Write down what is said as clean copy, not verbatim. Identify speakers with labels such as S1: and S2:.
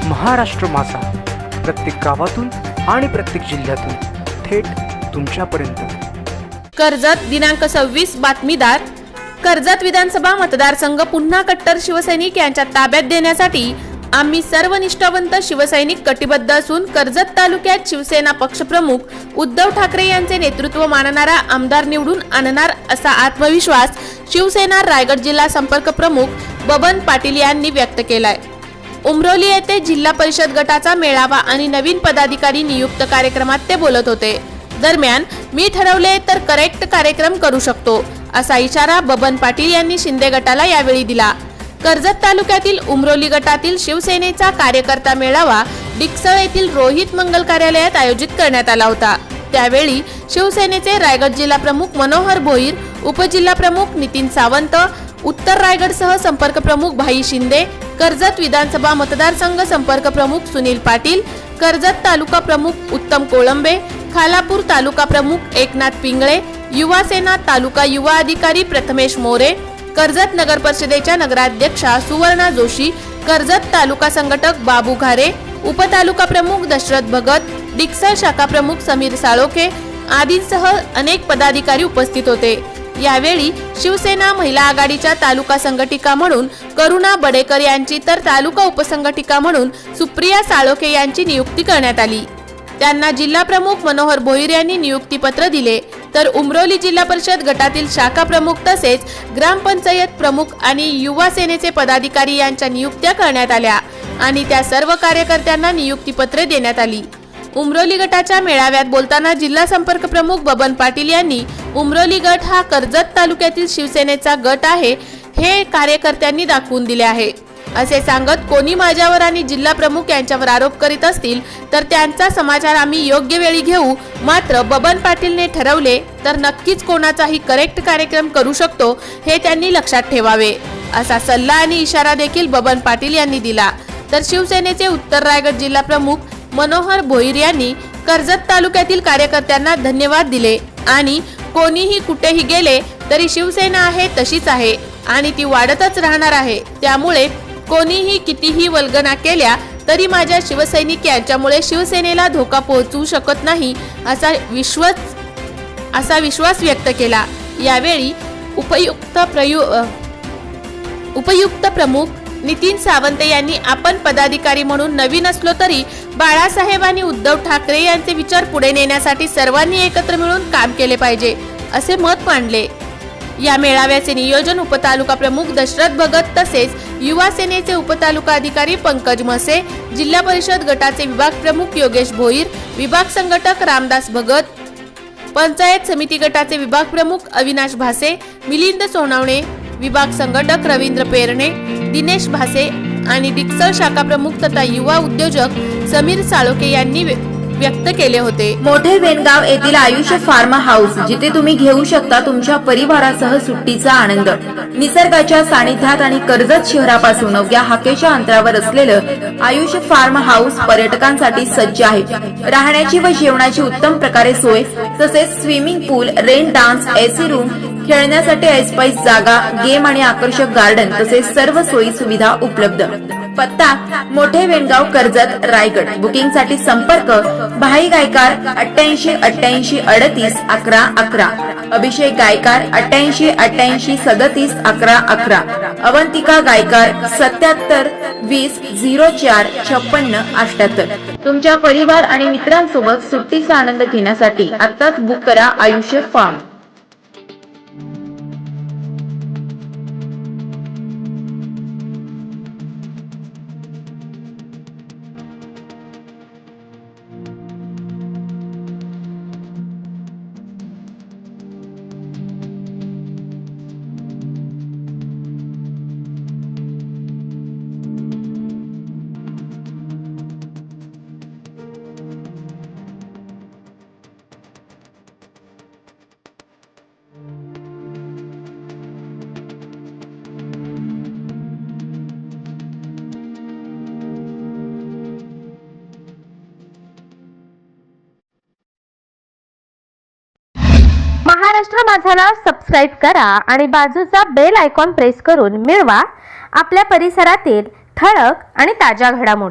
S1: महाराष्ट्र माझा, प्रत्येक गावातून आणि प्रत्येक जिल्ह्यातून थेट तुमच्यापर्यंत।
S2: कर्जत दिनांक 26 बातमीदार। कर्जत विधानसभा मतदारसंघ पुन्हा कट्टर शिवसैनिक यांच्या ताब्यात देण्यासाठी आम्ही सर्व निष्ठावंत शिवसैनिक कटिबद्ध असून कर्जत तालुक्यात शिवसेना पक्षप्रमुख उद्धव ठाकरे यांचे नेतृत्व मानणारा आमदार निवडून आणणार असा आत्मविश्वास शिवसेना रायगड जिल्हा संपर्क प्रमुख बबन पाटील यांनी व्यक्त केलाय। उमरोली येथे जिल्हा परिषद गटाचा मेळावा आणि नवीन पदाधिकारी नियुक्त कार्यक्रमात ते बोलत होते। दरम्यान मी ठरवले तर करेक्ट कार्यक्रम करू शकतो असा इशारा बबन पाटील यांनी शिंदे गटाला यावेळी दिला। कर्जत तालुक्यातील उमरोली गटातील शिवसेनेचा कार्यकर्ता मेळावा डिक्सळ येथील रोहित मंगल कार्यालयात आयोजित करण्यात आला होता। त्यावेळी शिवसेनेचे रायगड जिल्हा प्रमुख मनोहर भोईर, उपजिल्हा प्रमुख नितीन सावंत, उत्तर रायगड सह संपर्क प्रमुख भाई शिंदे, कर्जत विधानसभा मतदारसंघ संपर्क प्रमुख सुनील पाटील, कर्जत तालुका प्रमुख उत्तम कोळंबे, खालापूर तालुका प्रमुख एकनाथ पिंगळे, युवा सेना तालुका युवा अधिकारी प्रथमेश मोरे, कर्जत नगर परिषदेच्या नगराध्यक्षा सुवर्णा जोशी, कर्जत तालुका संघटक बाबू घारे, उपतालुका प्रमुख दशरथ भगत, डिक्सळ शाखा प्रमुख समीर साळोखे आदींसह अनेक पदाधिकारी उपस्थित होते। यावेळी शिवसेना महिला आघाडीच्या तालुका संघटिका म्हणून करुणा बडेकर यांची तर तालुका उपसंघटिका म्हणून सुप्रिया साळोखे यांची नियुक्ती करण्यात आली। त्यांना जिल्हा प्रमुख मनोहर भोईर यांनी नियुक्ती पत्र दिले, तर उमरोली जिल्हा परिषद गटातील शाखा प्रमुख तसेच ग्रामपंचायत प्रमुख आणि युवा सेनेचे पदाधिकारी यांच्या नियुक्त्या करण्यात आल्या आणि त्या सर्व कार्यकर्त्यांना नियुक्ती पत्रे देण्यात आली। उमरोली गटाच्या मेळाव्यात बोलताना जिल्हा संपर्क प्रमुख बबन पाटील यांनी उमरोली गट हा कर्जत तालुक्यातील शिवसेनेचा गट आहे हे कार्यकर्त्यांनी दाखवून दिले आहे असे सांगत, कोणी माझ्यावर आणि जिल्हा प्रमुख यांच्यावर आरोप करीत असतील तर त्यांचा समाचार आम्ही योग्य वेळी घेऊ, मात्र बबन पाटीलने ठरवले तर नक्कीच कोणाचाही करेक्ट कार्यक्रम करू शकतो हे त्यांनी लक्षात ठेवावे असा सल्ला आणि इशारा देखील बबन पाटील यांनी दिला। तर शिवसेनेचे उत्तर रायगड जिल्हा प्रमुख मनोहर भोईर यांनी कर्जत तालुक्यातील कार्यकर्त्यांना धन्यवाद दिले आणि कोणीही कुठेही गेले तरी शिवसेना आहे तशीच आहे आणि ती वाढतच राहणार आहे, त्यामुळे कोणीही कितीही वल्गना केल्या तरी माझ्या शिवसैनिक यांच्यामुळे शिवसेनेला धोका पोहोचू शकत नाही असा विश्वास व्यक्त केला। यावेळी उपयुक्त प्रमुख नितीन सावंत यांनी आपण पदाधिकारी म्हणून नवीन असलो तरी बाळासाहेब आणि उद्धव ठाकरे यांचे विचार पुढे नेण्यासाठी सर्वांनी एकत्र मिळून काम केले पाहिजे असे मत मांडले। या मेळाव्याचे नियोजन उपतालुका प्रमुख दशरथ भगत तसेच युवा सेनेचे उपतालुका अधिकारी पंकज मसे, जिल्हा परिषद गटाचे विभाग प्रमुख योगेश भोईर, विभाग संघटक रामदास भगत, पंचायत समिती गटाचे विभाग प्रमुख अविनाश भासे, मिलिंद सोनावणे, विभाग संघटक रवींद्र पेरणे, दिनेश भासे आणि डिक्सळ शाखा प्रमुख तथा युवा उद्योजक समीर साळोखे यांनी व्यक्त केले होते।
S3: मोठे वेनगाव येथील आयुष्य फार्म हाऊस, जिथे तुम्ही घेऊ शकता तुमच्या परिवारासह सुट्टीचा आनंद। निसर्गाच्या सानिध्यात आणि कर्जत शहरापासून अवघ्या हाकेच्या अंतरावर असलेलं आयुष्य फार्म हाऊस पर्यटकांसाठी सज्ज आहे। राहण्याची व जेवणाची उत्तम प्रकारे सोय, तसेच स्विमिंग पूल, रेन डान्स, एसी रूम, खेळण्यासाठी ऐसपैस जागा, गेम आणि आकर्षक गार्डन तसेच सर्व सोयी सुविधा उपलब्ध। पत्ता मोठे वेनगाव कर्जत रायगड। बुकिंग साठी संपर्क भाई गायकार 88 88 38 11 11, अभिषेक गायकार 88 88 37 11 11, अवंतिका गायकार 77 20 04 56 78। तुमच्या परिवार आणि मित्रांसोबत सुट्टीचा आनंद घेण्यासाठी आताच बुक करा आयुष्य फार्म।
S4: महाराष्ट्र माझाला सबस्क्राइब करा आणि बाजूचा बेल आयकॉन प्रेस करून मिळवा आपल्या परिसरातील ठळक आणि ताज्या घडामोडी।